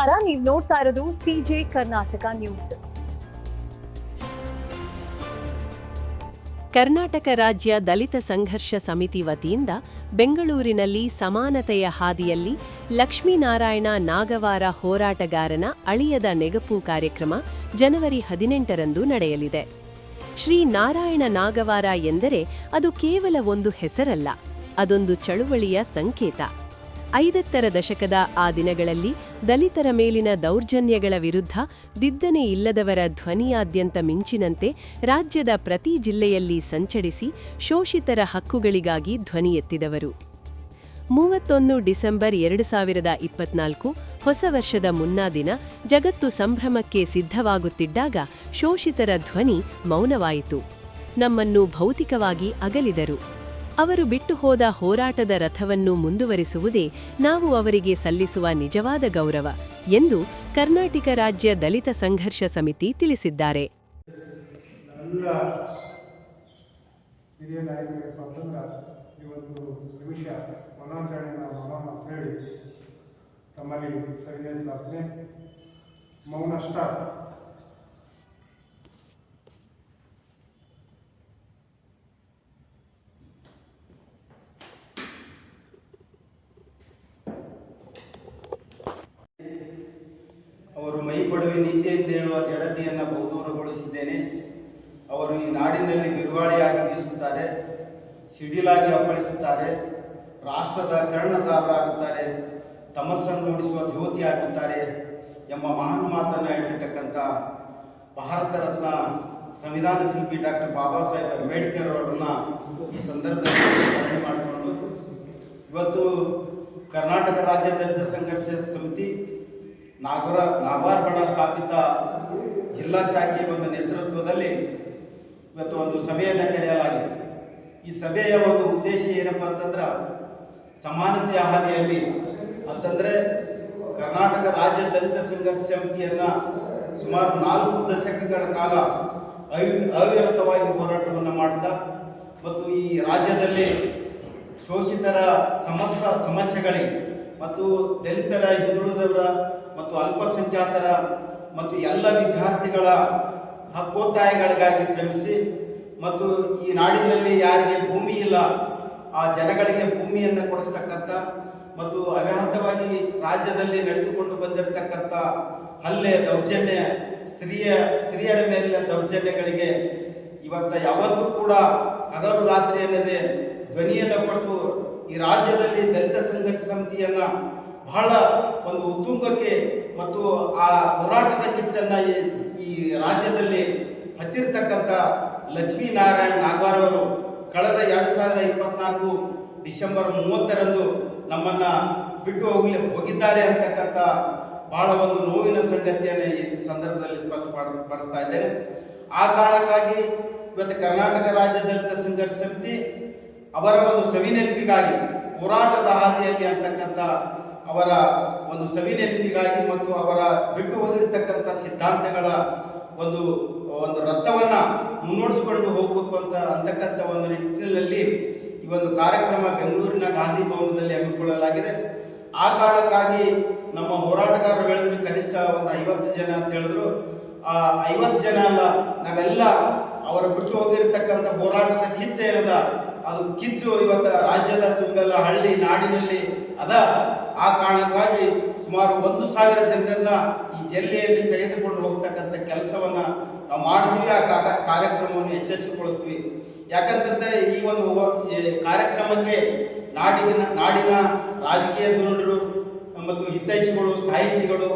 ನಮಸ್ಕಾರ, ನೀವು ನೋಡ್ತಾ ಇರೋದು ಸಿಜೆ ಕರ್ನಾಟಕ ನ್ಯೂಸ್. ಕರ್ನಾಟಕ ರಾಜ್ಯ ದಲಿತ ಸಂಘರ್ಷ ಸಮಿತಿ ವತಿಯಿಂದ ಬೆಂಗಳೂರಿನಲ್ಲಿ ಸಮಾನತೆಯ ಹಾದಿಯಲ್ಲಿ ಲಕ್ಷ್ಮೀನಾರಾಯಣ ನಾಗವಾರ ಹೋರಾಟಗಾರನ ಅಳಿಯದ ನೆನಪು ಕಾರ್ಯಕ್ರಮ ಜನವರಿ 18ರಂದು ನಡೆಯಲಿದೆ. ಶ್ರೀ ನಾರಾಯಣ ನಾಗವಾರ ಎಂದರೆ ಅದು ಕೇವಲ ಒಂದು ಹೆಸರಲ್ಲ, ಅದೊಂದು ಚಳುವಳಿಯ ಸಂಕೇತ. 50ರ ದಶಕದ ಆ ದಿನಗಳಲ್ಲಿ ದಲಿತರ ಮೇಲಿನ ದೌರ್ಜನ್ಯಗಳ ವಿರುದ್ಧ ದಿದ್ದನೆ ಇಲ್ಲದವರ ಧ್ವನಿಯಾದ್ಯಂತ ಮಿಂಚಿನಂತೆ ರಾಜ್ಯದ ಪ್ರತಿ ಜಿಲ್ಲೆಯಲ್ಲಿ ಸಂಚರಿಸಿ ಶೋಷಿತರ ಹಕ್ಕುಗಳಿಗಾಗಿ ಧ್ವನಿ ಎತ್ತಿದವರು. 31 ಡಿಸೆಂಬರ್ 2024 ಹೊಸ ವರ್ಷದ ಮುನ್ನಾ ದಿನ ಜಗತ್ತು ಸಂಭ್ರಮಕ್ಕೆ ಸಿದ್ಧವಾಗುತ್ತಿದ್ದಾಗ ಶೋಷಿತರ ಧ್ವನಿ ಮೌನವಾಯಿತು. ನಮ್ಮನ್ನು ಭೌತಿಕವಾಗಿ ಅಗಲಿದರು. ಅವರು ಬಿಟ್ಟು ಹೋದ ಹೋರಾಟದ ರಥವನ್ನು ಮುಂದುವರಿಸುವುದೇ ನಾವು ಅವರಿಗೆ ಸಲ್ಲಿಸುವ ನಿಜವಾದ ಗೌರವ ಎಂದು ಕರ್ನಾಟಕ ರಾಜ್ಯ ದಲಿತ ಸಂಘರ್ಷ ಸಮಿತಿ ತಿಳಿಸಿದ್ದಾರೆ. ಅವರು ಮೈಪಡುವೆ ನಿದ್ದೆಯಿಂದ ಹೇಳುವ ಜಡತೆಯನ್ನು ಬಹುದೂರಗೊಳಿಸಿದ್ದೇನೆ. ಅವರು ಈ ನಾಡಿನಲ್ಲಿ ಬಿರುಗಾಳಿಯಾಗಿ ಬೀಸುತ್ತಾರೆ, ಸಿಡಿಲಾಗಿ ಅಪ್ಪಳಿಸುತ್ತಾರೆ, ರಾಷ್ಟ್ರದ ಕರ್ಣಧಾರರಾಗುತ್ತಾರೆ, ತಮಸ್ಸನ್ನು ಮೂಡಿಸುವ ಜ್ಯೋತಿಯಾಗುತ್ತಾರೆ ಎಂಬ ಮಹಾನ್ ಮಾತನ್ನು ಹೇಳಿರ್ತಕ್ಕಂಥ ಭಾರತ ರತ್ನ ಸಂವಿಧಾನ ಶಿಲ್ಪಿ ಡಾಕ್ಟರ್ ಬಾಬಾ ಸಾಹೇಬ್ ಅಂಬೇಡ್ಕರ್ ಅವರನ್ನ ಈ ಸಂದರ್ಭದಲ್ಲಿ ಸ್ಮರಣೆ ಮಾಡಿಕೊಂಡು ಇವತ್ತು ಕರ್ನಾಟಕ ರಾಜ್ಯ ದಲಿತ ಸಂಘರ್ಷ ಸಮಿತಿ ನಾಗವಾರ ಬಣ ಸ್ಥಾಪಿತ ಜಿಲ್ಲಾ ಶಾಖೆಯ ಒಂದು ನೇತೃತ್ವದಲ್ಲಿ ಇವತ್ತು ಒಂದು ಸಭೆಯನ್ನು ಕರೆಯಲಾಗಿದೆ. ಈ ಸಭೆಯ ಒಂದು ಉದ್ದೇಶ ಏನಪ್ಪಾ ಅಂತಂದ್ರೆ ಸಮಾನತೆಯ ಹಾದಿಯಲ್ಲಿ ಅಂತಂದ್ರೆ ಕರ್ನಾಟಕ ರಾಜ್ಯ ದಲಿತ ಸಂಘರ್ಷ ಸಮಿತಿಯನ್ನ ಸುಮಾರು 4 ದಶಕಗಳ ಕಾಲ ಅವಿರತವಾಗಿ ಹೋರಾಟವನ್ನು ಮಾಡ್ತಾ ಮತ್ತು ಈ ರಾಜ್ಯದಲ್ಲಿ ಶೋಷಿತರ ಸಮಸ್ತ ಸಮಸ್ಯೆಗಳಿಗೆ ಮತ್ತು ದಲಿತರ, ಹಿಂದುಳಿದವರ ಮತ್ತು ಅಲ್ಪಸಂಖ್ಯಾತರ ಮತ್ತು ಎಲ್ಲ ವಿದ್ಯಾರ್ಥಿಗಳ ಹಕ್ಕೋತ್ತಾಯಗಳಿಗಾಗಿ ಶ್ರಮಿಸಿ ಮತ್ತು ಈ ನಾಡಿನಲ್ಲಿ ಯಾರಿಗೆ ಭೂಮಿ ಇಲ್ಲ ಆ ಜನಗಳಿಗೆ ಭೂಮಿಯನ್ನು ಕೊಡಿಸ್ತಕ್ಕಂಥ ಮತ್ತು ಅವ್ಯಾಹತವಾಗಿ ರಾಜ್ಯದಲ್ಲಿ ನಡೆದುಕೊಂಡು ಬಂದಿರತಕ್ಕಂಥ ಹಲ್ಲೆ, ದೌರ್ಜನ್ಯ, ಸ್ತ್ರೀಯರ ಮೇಲಿನ ದೌರ್ಜನ್ಯಗಳಿಗೆ ಇವತ್ತು ಯಾವತ್ತೂ ಕೂಡ ಹಗಲು ರಾತ್ರಿ ಎನ್ನದೆ ಧ್ವನಿಯನ್ನು ಕೊಟ್ಟು ಈ ರಾಜ್ಯದಲ್ಲಿ ದಲಿತ ಸಂಘರ್ಷ ಸಮಿತಿಯನ್ನ ಬಹಳ ಒಂದು ಉತ್ತುಂಗಕ್ಕೆ ಮತ್ತು ಆ ಹೋರಾಟದ ಕಿಚ್ಚನ್ನ ಈ ರಾಜ್ಯದಲ್ಲಿ ಹಚ್ಚಿರ್ತಕ್ಕಂಥ ಲಕ್ಷ್ಮೀನಾರಾಯಣ ನಾಗವಾರ ಅವರು ಕಳೆದ 2024 ಡಿಸೆಂಬರ್ 30ರಂದು ನಮ್ಮನ್ನ ಬಿಟ್ಟು ಹೋಗಿದ್ದಾರೆ ಅಂತಕ್ಕಂಥ ಬಹಳ ಒಂದು ನೋವಿನ ಸಂಗತಿಯನ್ನು ಈ ಸಂದರ್ಭದಲ್ಲಿ ಸ್ಪಷ್ಟಪಡಿಸ್ತಾ ಇದ್ದೇನೆ. ಆ ಕಾರಣಕ್ಕಾಗಿ ಇವತ್ತು ಕರ್ನಾಟಕ ರಾಜ್ಯ ದಲಿತ ಸಂಘರ್ಷ ಸಮಿತಿ ಅವರ ಒಂದು ಸವಿನೆನಪಿಗಾಗಿ ಹೋರಾಟದ ಹಾದಿಯಲ್ಲಿ ಅಂತಕ್ಕಂಥ ಅವರ ಒಂದು ಸವಿನೆನಪಿಗಾಗಿ ಮತ್ತು ಅವರ ಬಿಟ್ಟು ಹೋಗಿರ್ತಕ್ಕಂಥ ಸಿದ್ಧಾಂತಗಳ ಒಂದು ರಥವನ್ನ ಮುನ್ನಡೆಸಿಕೊಂಡು ಹೋಗಬೇಕು ಅಂತಕ್ಕಂಥ ಒಂದು ನಿಟ್ಟಿನಲ್ಲಿ ಈ ಒಂದು ಕಾರ್ಯಕ್ರಮ ಬೆಂಗಳೂರಿನ ಗಾಂಧಿ ಭವನದಲ್ಲಿ ಹಮ್ಮಿಕೊಳ್ಳಲಾಗಿದೆ. ಆ ಕಾರಣಕ್ಕಾಗಿ ನಮ್ಮ ಹೋರಾಟಗಾರರು ಹೇಳಿದ್ರು ಕನಿಷ್ಠ ಒಂದು 50 ಜನ ಅಂತ ಹೇಳಿದ್ರು. ಆ 50 ಜನ ಅಲ್ಲ, ನಾವೆಲ್ಲ ಅವರು ಬಿಟ್ಟು ಹೋಗಿರ್ತಕ್ಕಂಥ ಹೋರಾಟದ ಕಿಚ್ಚು ಏನದ ಅದು ಕಿಚ್ಚು ಇವತ್ತು ರಾಜ್ಯದ ತುಂಬೆಲ್ಲ ಹಳ್ಳಿ ನಾಡಿನಲ್ಲಿ ಅದ. ಆ ಕಾರಣಕ್ಕಾಗಿ ಸುಮಾರು 1,000 ಜನರನ್ನ ಈ ಜಿಲ್ಲೆಯಲ್ಲಿ ತೆಗೆದುಕೊಂಡು ಹೋಗ್ತಕ್ಕಂಥ ಕೆಲಸವನ್ನ ನಾವು ಮಾಡ್ತೀವಿ. ಆ ಕಾರ್ಯಕ್ರಮವನ್ನು ಯಶಸ್ವಿಗೊಳಿಸ್ತೀವಿ. ಯಾಕಂತಂದ್ರೆ ಈ ಒಂದು ಕಾರ್ಯಕ್ರಮಕ್ಕೆ ನಾಡಿನ ರಾಜಕೀಯ ಧುರೀಣರು ಮತ್ತು ಹಿತೈಷಿಗಳು, ಸಾಹಿತಿಗಳು,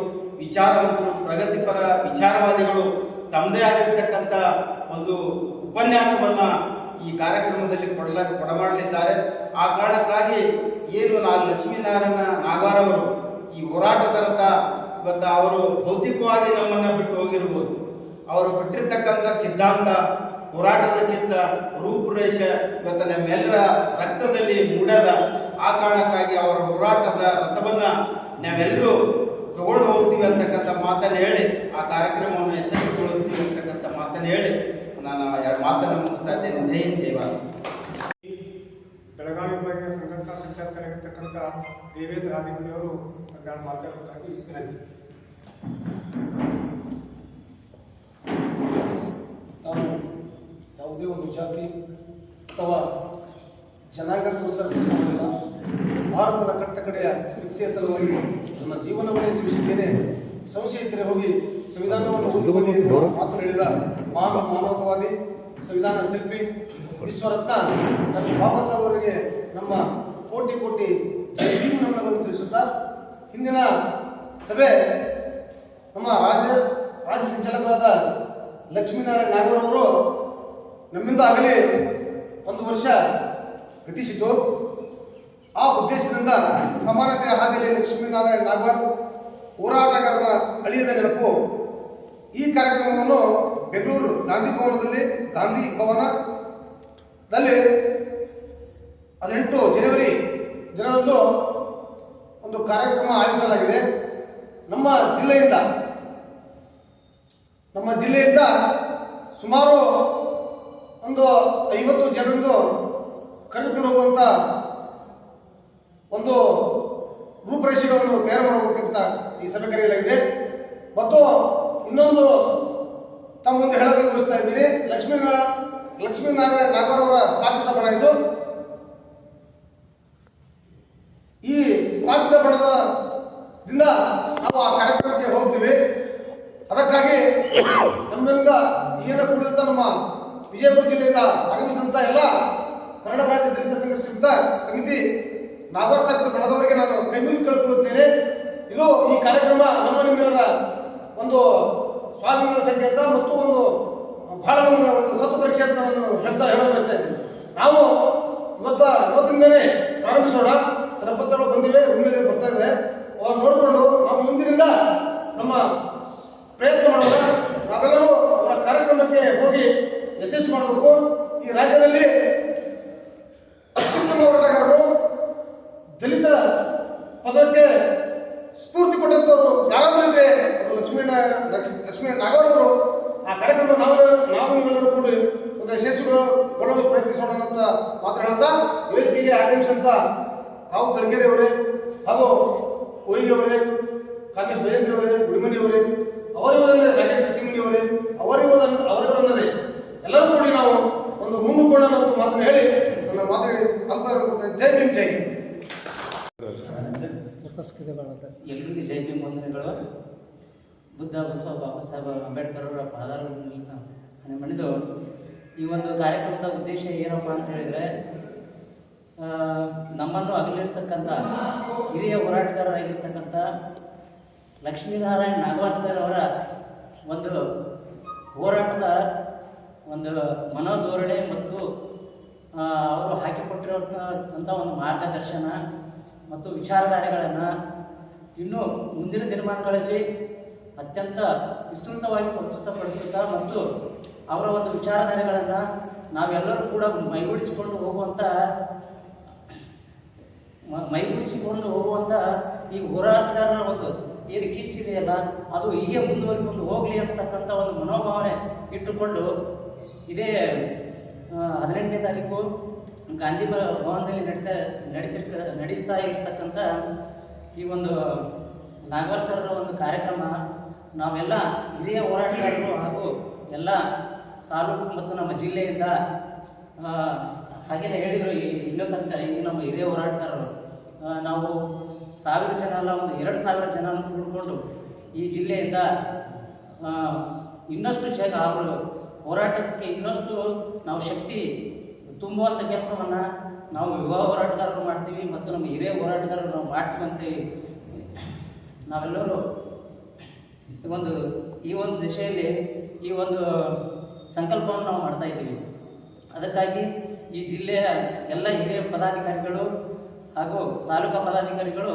ವಿಚಾರವಂತರು, ಪ್ರಗತಿಪರ ವಿಚಾರವಾದಿಗಳು ತಮ್ಮದೇ ಆಗಿರ್ತಕ್ಕಂಥ ಒಂದು ಉಪನ್ಯಾಸವನ್ನ ಈ ಕಾರ್ಯಕ್ರಮದಲ್ಲಿ ಕೊಡಮಾಡಲಿದ್ದಾರೆ. ಆ ಕಾರಣಕ್ಕಾಗಿ ಏನು ಲಕ್ಷ್ಮೀನಾರಾಯಣ ನಾಗವಾರ ಅವರು ಈ ಹೋರಾಟದ ರಥ ಇವತ್ತು ಅವರು ಭೌತಿಕವಾಗಿ ನಮ್ಮನ್ನ ಬಿಟ್ಟು ಹೋಗಿರ್ಬೋದು, ಅವರು ಬಿಟ್ಟಿರ್ತಕ್ಕಂಥ ಸಿದ್ಧಾಂತ, ಹೋರಾಟದ ಕಿಚ್ಚ, ರೂಪುರೇಷ ಇವತ್ತು ನಮ್ಮೆಲ್ಲರ ರಕ್ತದಲ್ಲಿ ಮೂಡದ. ಆ ಕಾರಣಕ್ಕಾಗಿ ಅವರ ಹೋರಾಟದ ರಥವನ್ನ ನಾವೆಲ್ಲರೂ ತಗೊಂಡು ಹೋಗ್ತೀವಿ ಅಂತಕ್ಕಂಥ ಮಾತನ್ನು ಹೇಳಿ ಆ ಕಾರ್ಯಕ್ರಮವನ್ನು ಯಶಸ್ವಿಗೊಳಿಸ್ತೀವಿ ಅಂತಕ್ಕಂಥ ಮಾತನ್ನು ಹೇಳಿ ನಾನು 2 ಮಾತನ್ನು ಮುಗಿಸ್ತಾ ಇದ್ದೇನೆ. ಜೈ ಹಿಂದ್, ಜೈ ಭಾರತ್. ಬೆಳಗಾವಿ ವಿಭಾಗೀಯ ಸಂಘಟನಾ ಸಂಚಾಲಕರಾಗಿರ್ತಕ್ಕಂಥ ದೇವೇಂದ್ರ ಆದಿಮನಿಯವರು ಮಾತಾಡಬೇಕಾಗಿ ವಿನಂತಿ. ನಾವು ಯಾವುದೇ ಒಂದು ಜಾತಿ ಅಥವಾ ಜನಾಂಗಕ್ಕೋಸ್ಕರ ಕೆಲಸ ಮಾಡಿಲ್ಲ. ಭಾರತದ ಕಟ್ಟಕಡೆಯ ವ್ಯಕ್ತಿಯ ಸಲುವಾಗಿ ನನ್ನ ಜೀವನವನ್ನೇ ಶ್ರಮಿಸಿದ್ದೇನೆ. ಸಂಶಯ ಇದ್ದರೆ ಹೋಗಿ ಸಂವಿಧಾನವನ್ನು ಓದಿಕೊಳ್ಳಿ ಎನ್ನುವ ಮಾತು ಹೇಳಿದ ಮಾನವತಾವಾದಿ, ಸಂವಿಧಾನ ಶಿಲ್ಪಿ, ವಿಶ್ವರತ್ನ ಡಾಕ್ಟರ್ ಬಾಬಾ ಸಾಹೇಬ್ ಅವರಿಗೆ ನಮ್ಮ ಕೋಟಿ ಕೋಟಿ ಜೀವನವನ್ನು ತಿಳಿಸುತ್ತಾ ಹಿಂದಿನ ಸಭೆ ನಮ್ಮ ರಾಜ್ಯ ಸಂಚಾಲಕರಾದ ಲಕ್ಷ್ಮೀನಾರಾಯಣ ನಾಗೂರ್ ಅವರು ನಮ್ಮಿಂದ ಆಗಲಿ 1 ವರ್ಷ ಗತಿಸಿದ್ದು. ಆ ಉದ್ದೇಶದಿಂದ ಸಮಾನತೆಯ ಹಾದಿಯಲ್ಲಿ ಲಕ್ಷ್ಮೀನಾರಾಯಣ ನಾಗೂರ್ ಹೋರಾಟಗಾರರ ಅಳಿಯದ ನೆನಪು ಈ ಕಾರ್ಯಕ್ರಮವನ್ನು ಬೆಂಗಳೂರು ಗಾಂಧಿ ಭವನದಲ್ಲಿ 18 ಜನವರಿ ದಿನದಂದು ಒಂದು ಕಾರ್ಯಕ್ರಮ ಆಯೋಜಿಸಲಾಗಿದೆ. ನಮ್ಮ ಜಿಲ್ಲೆಯಿಂದ ಸುಮಾರು ಒಂದು 50 ಜನರನ್ನು ಕರೆದುಕೊಂಡು ಹೋಗುವಂಥ ಒಂದು ರೂಪರೇಷೆಗಳನ್ನು ತಯಾರು ಮಾಡಬೇಕಂತ ಈ ಸಭೆ ಕರೆಯಲಾಗಿದೆ. ಮತ್ತು ಇನ್ನೊಂದು ತಮ್ಮ ಮುಂದೆ ಹೇಳಲು ಬಯಸ್ತಾ ಇದ್ದೀನಿ. ಲಕ್ಷ್ಮೀನಾರಾಯಣ ನಾಗೂರ್ ಅವರ ಸ್ಥಾಪಿತ ಬಣ ಇದು. ಈ ಸ್ಥಾಪಿತ ಬಣದಿಂದ ನಾವು ಆ ಕಾರ್ಯಕ್ರಮಕ್ಕೆ ಹೋಗ್ತೀವಿ. ಅದಕ್ಕಾಗಿ ನಮ್ಮಿಂದ ಏನು ಕೂಡಿದಂಥ ನಮ್ಮ ವಿಜಯಪುರ ಜಿಲ್ಲೆಯಿಂದ ಆಗಮಿಸಿದಂಥ ಎಲ್ಲ ಕರ್ನಾಟಕ ರಾಜ್ಯ ದಲಿತ ಸಂಘರ್ಷ ಸಮಿತಿ ನಾಗೂರ್ ಸ್ಥಾಪಿತ ಬಣದವರಿಗೆ ನಾನು ಕೈ ಮುಗಿದು ಕೇಳಿಕೊಳ್ಳುತ್ತೇನೆ. ಇದು ಈ ಕಾರ್ಯಕ್ರಮ ನಿಮ್ಮೆಲ್ಲರ ಒಂದು ಸ್ವಾಭಿಮಾನದ ಸಂಕೇತ ಮತ್ತು ಒಂದು ಬಹಳ ನಮಗೆ ಒಂದು ಸತ್ತು ಪರೀಕ್ಷೆ ಅಂತ ನಾನು ಹೇಳಲು ಬಯಸ್ತಾ ಇದ್ದೀನಿ. ನಾವು ಇವತ್ತಿಂದಲೇ ಪ್ರಾರಂಭಿಸೋಣ. 70 ಬಂದಿವೆ, ಮುಂದೆ ಬರ್ತಾ ಇದ್ದಾರೆ. ಅವಾಗ ನೋಡಿಕೊಂಡು ನಾವು ಮುಂದಿನಿಂದ ನಮ್ಮ ಪ್ರಯತ್ನ ಮಾಡೋಣ. ನಾವೆಲ್ಲರೂ ಅವರ ಕಾರ್ಯಕ್ರಮಕ್ಕೆ ಹೋಗಿ ಯಶಸ್ವಿ ಮಾಡಬೇಕು. ಈ ರಾಜ್ಯದಲ್ಲಿ ಅತ್ಯುತ್ತಮ ಹೋರಾಟಗಾರರು, ದಲಿತ ಪದಕ್ಕೆ ಸ್ಫೂರ್ತಿ ಕೊಟ್ಟಂತವರು ಯಾರಾದರೂ ಇದ್ರೆ ಅದು ಲಕ್ಷ್ಮೀ ನಾಗೂರ್ ಅವರು. ಆ ಕಾರ್ಯಕ್ರಮ ನಾವು ನೀವೆಲ್ಲರೂ ಕೂಡಿ ಒಂದು ಯಶಸ್ವಿಗೊಳ್ಳಲು ಪ್ರಯತ್ನಿಸೋಣ ಅಂತ ಮಾತನಾಡುತ್ತಾ ವೇದಿಕೆಗೆ ಆಗಮಿಸಿದಂಥ ರಾವ್ ತಳಗೇರಿ ಅವರೇ ಹಾಗೂ ಒಯ್ಗೆ ಅವರೇ, ಕಾಂಗ್ರೆಸ್ ಭಜೇಂದ್ರ ಅವರೇ, ಗುಡಿಮನಿ ಅವರೇ, ಅವರಿವರನ್ನೇ ರಾಜೇಶ್ ಕಟ್ಟಿಮನಿ ಅವರೇ, ಅವರಿವರನ್ನದೇ ಎಲ್ಲರೂ ಕೂಡಿ ನಾವು ಒಂದು ಮುಂದುಕೊಳ್ಳೋಣ ಅಂತ ಮಾತನ್ನು ಹೇಳಿ ನನ್ನ ಮಾತಿಗೆ ಅಲ್ಪ ಜೈ ಭೀಮ್. ಜೈ ಎಲ್ರಿಗೂ ಜೈ ಭೀಮ್ ವಂದನೆಗಳು. ಬುದ್ಧ ಬಸವ ಬಾಬಾ ಸಾಹೇಬ್ ಅಂಬೇಡ್ಕರ್ ಅವರ ಪಾದಾರವನ್ನು ಹಣೆ ಮಣಿದು ಈ ಒಂದು ಕಾರ್ಯಕ್ರಮದ ಉದ್ದೇಶ ಏನಪ್ಪ ಅಂತ ಹೇಳಿದರೆ, ನಮ್ಮನ್ನು ಅಗಲಿರ್ತಕ್ಕಂಥ ಹಿರಿಯ ಹೋರಾಟಗಾರರಾಗಿರ್ತಕ್ಕಂಥ ಲಕ್ಷ್ಮೀನಾರಾಯಣ ನಾಗೂರ್ ಸರ್ ಅವರ ಒಂದು ಹೋರಾಟದ ಒಂದು ಮನೋಧೋರಣೆ ಮತ್ತು ಅವರು ಹಾಕಿಕೊಟ್ಟಿರುವಂಥ ಒಂದು ಮಾರ್ಗದರ್ಶನ ಮತ್ತು ವಿಚಾರಧಾರೆಗಳನ್ನು ಇನ್ನೂ ಮುಂದಿನ ದಿನಮಾನಗಳಲ್ಲಿ ಅತ್ಯಂತ ವಿಸ್ತೃತವಾಗಿ ಪ್ರಸ್ತುತಪಡಿಸುತ್ತಾ ಮತ್ತು ಅವರ ಒಂದು ವಿಚಾರಧಾರೆಗಳನ್ನು ನಾವೆಲ್ಲರೂ ಕೂಡ ಮೈಗೂಡಿಸಿಕೊಂಡು ಹೋಗುವಂಥ ಈ ಹೋರಾಟಗಾರರ ಒಂದು ಏನು ಕಿಚ್ಚಿದೆಯಲ್ಲ ಅದು ಹೀಗೆ ಮುಂದುವರಿಕೊಂಡು ಹೋಗಲಿ ಅಂತಕ್ಕಂಥ ಒಂದು ಮನೋಭಾವನೆ ಇಟ್ಟುಕೊಂಡು ಇದೇ 18ನೇ ತಾರೀಕು ಗಾಂಧಿ ಭವನದಲ್ಲಿ ನಡೀತಾ ಇರತಕ್ಕಂಥ ಈ ಒಂದು ನಾಗೂರ್ ಸರ್ ಒಂದು ಕಾರ್ಯಕ್ರಮ ನಾವೆಲ್ಲ ಹಿರಿಯ ಹೋರಾಟಗಾರರು ಹಾಗೂ ಎಲ್ಲ ತಾಲೂಕು ಮತ್ತು ನಮ್ಮ ಜಿಲ್ಲೆಯಿಂದ ಹಾಗೆಯೇ ಹೇಳಿದರು ಇನ್ನೂ ತನಕ ಈ ನಮ್ಮ ಹಿರಿಯ ಹೋರಾಟಗಾರರು ನಾವು 1000 ಜನ ಅಲ್ಲ, ಒಂದು 2000 ಜನ ಕೂಡಿಕೊಂಡು ಈ ಜಿಲ್ಲೆಯಿಂದ ಇನ್ನಷ್ಟು ಅವರು ಹೋರಾಟಕ್ಕೆ ಇನ್ನಷ್ಟು ನಾವು ಶಕ್ತಿ ತುಂಬುವಂಥ ಕೆಲಸವನ್ನು ನಾವು ಯುವ ಹೋರಾಟಗಾರರು ಮಾಡ್ತೀವಿ ಮತ್ತು ನಮ್ಮ ಹಿರಿಯ ಹೋರಾಟಗಾರರು ನಾವು ಮಾಡ್ತೀವಿ ಅಂತೇಳಿ ನಾವೆಲ್ಲರೂ ಈ ಒಂದು ದಿಶೆಯಲ್ಲಿ ಈ ಒಂದು ಸಂಕಲ್ಪವನ್ನು ನಾವು ಮಾಡ್ತಾ ಇದ್ದೀವಿ. ಅದಕ್ಕಾಗಿ ಈ ಜಿಲ್ಲೆಯ ಎಲ್ಲ ಹಿರಿಯ ಪದಾಧಿಕಾರಿಗಳು ಹಾಗೂ ತಾಲೂಕಾ ಪದಾಧಿಕಾರಿಗಳು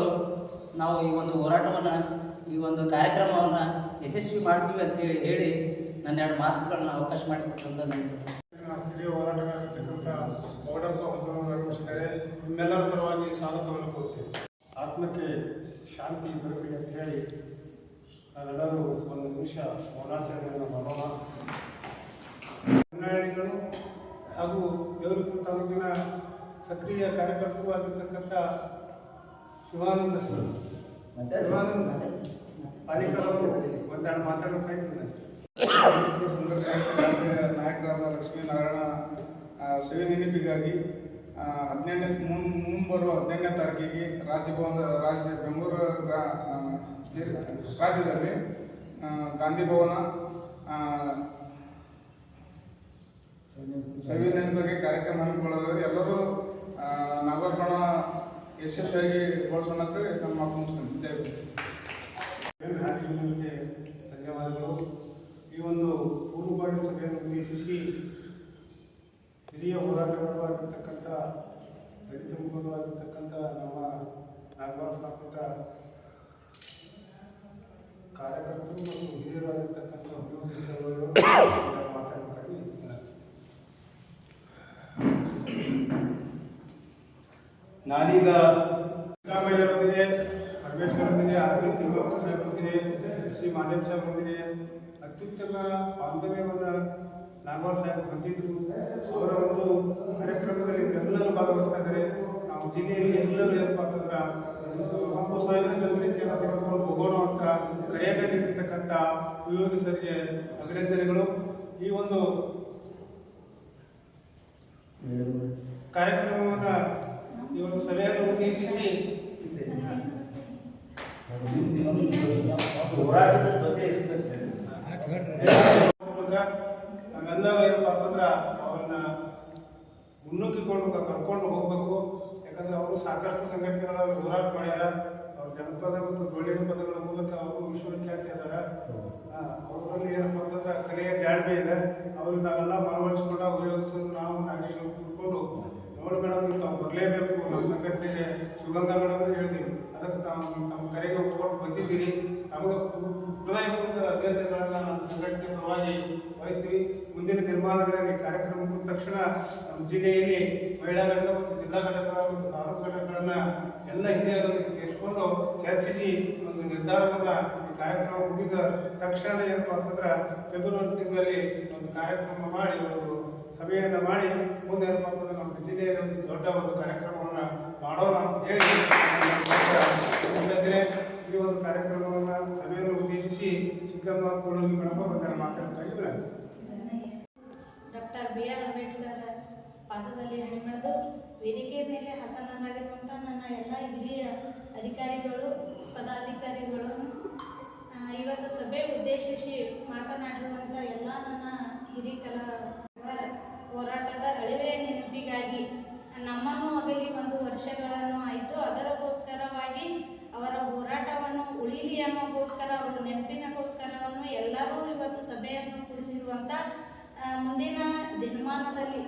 ನಾವು ಈ ಒಂದು ಹೋರಾಟವನ್ನು ಈ ಒಂದು ಕಾರ್ಯಕ್ರಮವನ್ನು ಯಶಸ್ವಿ ಮಾಡ್ತೀವಿ ಅಂತೇಳಿ ಹೇಳಿ ನನ್ನ 2 ಮಾತುಗಳನ್ನ ಅವಕಾಶ ಮಾಡಿಕೊಟ್ಟಂತ ಹಿರಿಯ ಹೋರಾಟಗಾರರ್ತಕ್ಕಂಥ ಗೌಡಪ್ಪ ಹೊಂದನವರು ಆಗಮಿಸಿದ್ದಾರೆ. ನಿಮ್ಮೆಲ್ಲರ ಪರವಾಗಿ ಸ್ವಾಗತವನ್ನು ಕೋರುತ್ತೇವೆ. ಆತ್ಮಕ್ಕೆ ಶಾಂತಿ ದೊರಕಲಿ ಅಂತ ಹೇಳಿ ನಾವೆಲ್ಲರೂ 1 ನಿಮಿಷ ಮೌನಾಚರಣೆಯನ್ನು ಮಾಡೋಣ. ಕನ್ನಡಿಗಳು ಹಾಗೂ ದೇವರಪುರ ತಾಲೂಕಿನ ಸಕ್ರಿಯ ಕಾರ್ಯಕರ್ತರು ಆಗಿರ್ತಕ್ಕಂಥ ಶಿವಾನಂದ ಪಾಲಿಕರವರು ಒಂದೆರಡು ಮಾತಾಡೋ ಕೈ ಸುಂದರ ಸಾಹಿತ್ಯ ರಾಜ್ಯ ನಾಯಕರಾದ ಲಕ್ಷ್ಮೀನಾರಾಯಣ ಸೇವೆ ನೆನಪಿಗಾಗಿ ಮುಂಬರುವ 18ನೇ ತಾರೀಕಿಗೆ ಬೆಂಗಳೂರು ರಾಜ್ಯದಲ್ಲಿ ಗಾಂಧಿ ಭವನ ಸೇವೆ ನೆನಪಿಗಾಗಿ ಕಾರ್ಯಕ್ರಮ ಹಮ್ಮಿಕೊಳ್ಳಲು ಎಲ್ಲರೂ ನಾಗಾಭರಣ ಯಶಸ್ವಿಯಾಗಿ ಬಳಸೋಣ ಅಂತೇಳಿ ನಮ್ಮ ಮಾತು ಮುಗಿಸ್ತೇನೆ. ಜೈ ರಾಜ್ಯಗಳಿಗೆ ಧನ್ಯವಾದಗಳು. ಈ ಒಂದು ಪೂರ್ವಭಾವಿ ಸಭೆಯನ್ನು ಉದ್ದೇಶಿಸಿ ಹಿರಿಯ ಹೋರಾಟಗಾರರಾಗಿರ್ತಕ್ಕಂಥ ದಲಿತ ಮುಖಂಡರಾಗಿರ್ತಕ್ಕಂಥ ನಮ್ಮ ನಾಗವಾರ ಸ್ಥಾಪಿತ ಕಾರ್ಯಕರ್ತರು ಮತ್ತು ಹಿರಿಯರಾಗಿರ್ತಕ್ಕಂಥ ಉದ್ಯೋಗಿಗಳು ಮಾತಾಡಬೇಕಾಗಿ ನಾನೀಗ ಸಿದ್ದರಾಮಯ್ಯರೊಂದಿಗೆ, ಪರಮೇಶ್ವರೊಂದಿಗೆ, ಅರವಿಂದ್ ತಿಮ್ಮಪ್ಪ ಸಾಹೇಬರೊಂದಿಗೆ, ಶ್ರೀ ಮಾದೇವ್ ಸಾಹೇಬರೊಂದಿಗೆ ಅತ್ಯುತ್ತಮ ಬಾಂಧವ್ಯವನ್ನು ನಾಗವಾರ ಸಾಹೇಬ್ ಹೊಂದಿದ್ರು. ಅವರ ಒಂದು ಕಾರ್ಯಕ್ರಮದಲ್ಲಿ ಎಲ್ಲರೂ ಭಾಗವಹಿಸ್ತಾ ಇದ್ದಾರೆ. ನಾವು ಜಿಲ್ಲೆಯಲ್ಲಿ ಎಲ್ಲರೂ ಏನಪ್ಪ ಅಂತಂದ್ರೆ 10,000 ಜನಸಂಖ್ಯೆಯನ್ನು ತೆಗೆದುಕೊಂಡು ಹೋಗೋಣ ಅಂತ ಕರೆಯನ್ನು ನೀಡಿರ್ತಕ್ಕಂಥ ಉದ್ಯೋಗಿ ಸರಿಗೆ ಅಭಿನಂದನೆಗಳು. ಈ ಒಂದು ಕಾರ್ಯಕ್ರಮವನ್ನು ಈ ಒಂದು ಸಭೆಯನ್ನು ಉದ್ದೇಶಿಸಿ ಹೋರಾಟದ ಜೊತೆ ನಾವೆಲ್ಲರೂ ಏನಪ್ಪ ಅಂತಂದ್ರೆ ಅವ್ರನ್ನ ಮುನ್ನುಗ್ಗಿಕೊಂಡು ಕರ್ಕೊಂಡು ಹೋಗ್ಬೇಕು. ಯಾಕಂದ್ರೆ ಅವರು ಸಾಕಷ್ಟು ಸಂಘಟನೆಗಳಲ್ಲಿ ಹೋರಾಟ ಮಾಡ್ಯಾರ. ಅವ್ರ ಜನಪದ ಮತ್ತು ಡೊಳ್ಳಿನ ಪದಗಳ ಮೂಲಕ ಅವರು ವಿಶ್ವವಿಖ್ಯಾತಿ ಅದಾರ. ಅವರಲ್ಲಿ ಏನಪ್ಪ ಅಂತಂದ್ರೆ ಕಲೆಯ ಜಾಣ್ಮೆ ಇದೆ. ಅವ್ರಿಗೆ ನಾವೆಲ್ಲ ಮನವೊಲಿಸ್ಕೊಂಡು ಉಪಯೋಗಿಸೋದು ನಾವು ನಾಗೇಶ್ವರ ಕೂತ್ಕೊಂಡು ನೋಡಿ ಮೇಡಮ್ ತಾವು ಬರಲೇಬೇಕು ನಮ್ಮ ಸಂಘಟನೆಗೆ ಶಿವಗಂಗಾ ಮೇಡಮ್ ಹೇಳಿದೀವಿ. ಅದಕ್ಕೆ ತಾವು ತಮ್ಮ ಕರೆಗೆ ಒಪ್ಪಿಕೊಂಡು ಬಂದಿದ್ದೀರಿ. ತಮಗೆ ಹೃದಯಪೂರ್ವಕ ಅಭಿನಂದನೆಗಳನ್ನ ನಮ್ಮ ಸಂಘಟನೆ ಪರವಾಗಿ ವಹಿಸ್ತೀವಿ. ಮುಂದಿನ ತೀರ್ಮಾನಗಳಲ್ಲಿ ಕಾರ್ಯಕ್ರಮ ಮುಗಿದ ತಕ್ಷಣ ನಮ್ಮ ಜಿಲ್ಲೆಯಲ್ಲಿ ಮಹಿಳಾ ಘಟಕ ಮತ್ತು ಜಿಲ್ಲಾ ಘಟಕಗಳ ಮತ್ತು ತಾಲೂಕು ಘಟಕಗಳನ್ನ ಎಲ್ಲ ಹಿರಿಯರೊಂದಿಗೆ ಸೇರಿಸಿಕೊಂಡು ಚರ್ಚಿಸಿ ಒಂದು ನಿರ್ಧಾರವನ್ನ ಈ ಕಾರ್ಯಕ್ರಮ ಮುಗಿದ ತಕ್ಷಣ ಏನಪ್ಪ ಅಂತಂದ್ರೆ ಫೆಬ್ರವರಿ ತಿಂಗಳಲ್ಲಿ ಒಂದು ಕಾರ್ಯಕ್ರಮ ಮಾಡಿ ಒಂದು ಸಭೆಯನ್ನು ಮಾಡಿ ಮುಂದೆ ಏನಪ್ಪ ಅಂತಂದ್ರೆ ನಮ್ಮ ಜಿಲ್ಲೆಯಲ್ಲಿ ಒಂದು ದೊಡ್ಡ ಒಂದು ಕಾರ್ಯಕ್ರಮವನ್ನು ಮಾಡೋಣ ಅಂತ ಹೇಳಿ ಈ ಒಂದು ಕಾರ್ಯಕ್ರಮವನ್ನು ಸಭೆಯನ್ನು ಉದ್ದೇಶಿಸಿ ಸಿದ್ದಮ್ಮ ಕೂಡೂರಿ ಮೇಡಮ್ ಬಂದ ಮಾತಾಡ್ತಾ ಡಾಕ್ಟರ್ BR ಅಂಬೇಡ್ಕರ್ ಪಾದದಲ್ಲಿ ಹಣಿಮೆಳೆದು ವೇದಿಕೆ ಮೇಲೆ ಹಸನಾಗಿರುವಂಥ ನನ್ನ ಎಲ್ಲ ಹಿರಿಯ ಅಧಿಕಾರಿಗಳು ಪದಾಧಿಕಾರಿಗಳು ಇವತ್ತು ಸಭೆ ಉದ್ದೇಶಿಸಿ ಮಾತನಾಡಿರುವಂಥ ಎಲ್ಲ ನನ್ನ ಹಿರಿಕಲಾ ಹೋರಾಟದ ಅಳಿವೆಯ ನೆನಪಿಗಾಗಿ ನಮ್ಮನ್ನು ಆಗಲಿ 1 ವರ್ಷಗಳನ್ನು ಆಯಿತು. ಅದಕ್ಕೋಸ್ಕರವಾಗಿ ಅವರ ಹೋರಾಟವನ್ನು ಉಳಿಲಿ ಎಂಬಗೋಸ್ಕರ ಅವರ ನೆನಪಿನಗೋಸ್ಕರವನ್ನು ಎಲ್ಲರೂ ಇವತ್ತು ಸಭೆಯನ್ನು ಕೂಡಿಸಿರುವಂಥ ಮುಂದಿನ ದಿನಮಾನದಲ್ಲಿ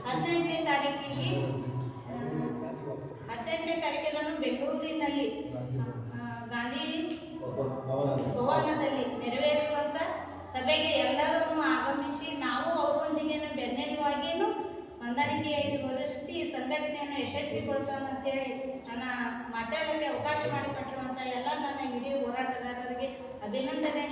18ನೇ ತಾರೀಕಿನನ್ನು ಬೆಂಗಳೂರಿನಲ್ಲಿ ಗಾಂಧಿ ಭವನದಲ್ಲಿ ನೆರವೇರುವಂಥ ಸಭೆಗೆ ಎಲ್ಲರನ್ನು ಆಗಮಿಸಿ ನಾವು ಅವರೊಂದಿಗೆ ಬೆನ್ನೆಲುವಾಗಿಯೂ ಹೊಂದಾಣಿಕೆಯಾಗಿ ಹೊರಟಿ ಸಂಘಟನೆಯನ್ನು ಯಶಸ್ವಿಗೊಳಿಸೋಣ ಅಂತೇಳಿ ನನ್ನ ಮಾತಾಡೋಕ್ಕೆ ಅವಕಾಶ ಮಾಡಿಕೊಟ್ಟಿರುವಂಥ ಎಲ್ಲ ನನ್ನ ಹಿರಿಯ ಹೋರಾಟಗಾರರಿಗೆ ಅಭಿನಂದನೆ